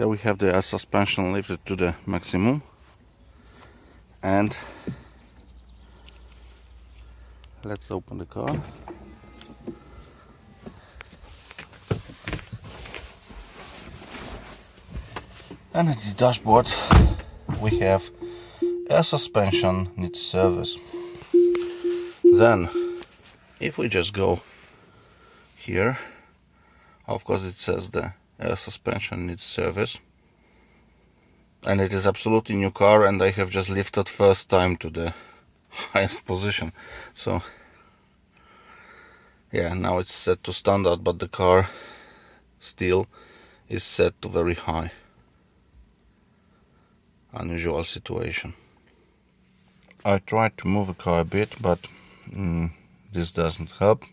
Here we have the suspension lifted to the maximum, and let's open the car. And at the dashboard we have air suspension needs service. Then if we just go here, of course it says the air suspension needs service, and it is absolutely new car, and I have just lifted first time to the highest position. So yeah, now it's set to standard, but the car still is set to very high. Unusual situation. I tried to move the car a bit, but this doesn't help.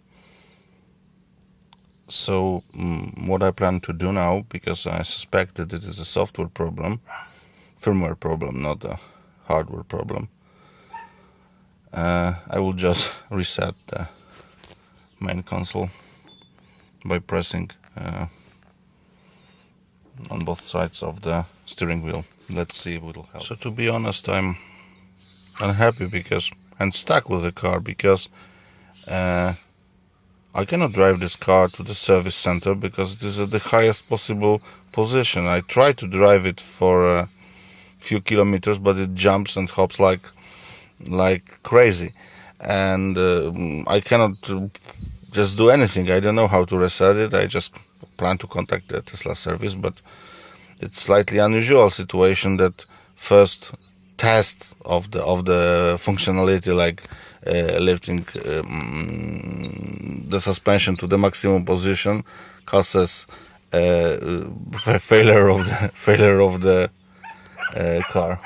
So what I plan to do now, because I suspect that it is a software problem, firmware problem, not a hardware problem, I will just reset the main console by pressing on both sides of the steering wheel. Let's see if it will help. So to be honest, I'm unhappy because I'm stuck with the car, because I cannot drive this car to the service center because it is at the highest possible position. I try to drive it for a few kilometers, but it jumps and hops like crazy, and I cannot just do anything. I don't know how to reset it. I just plan to contact the Tesla service, but it's slightly unusual situation that first test of the functionality, like lifting the suspension to the maximum position, causes failure of the car.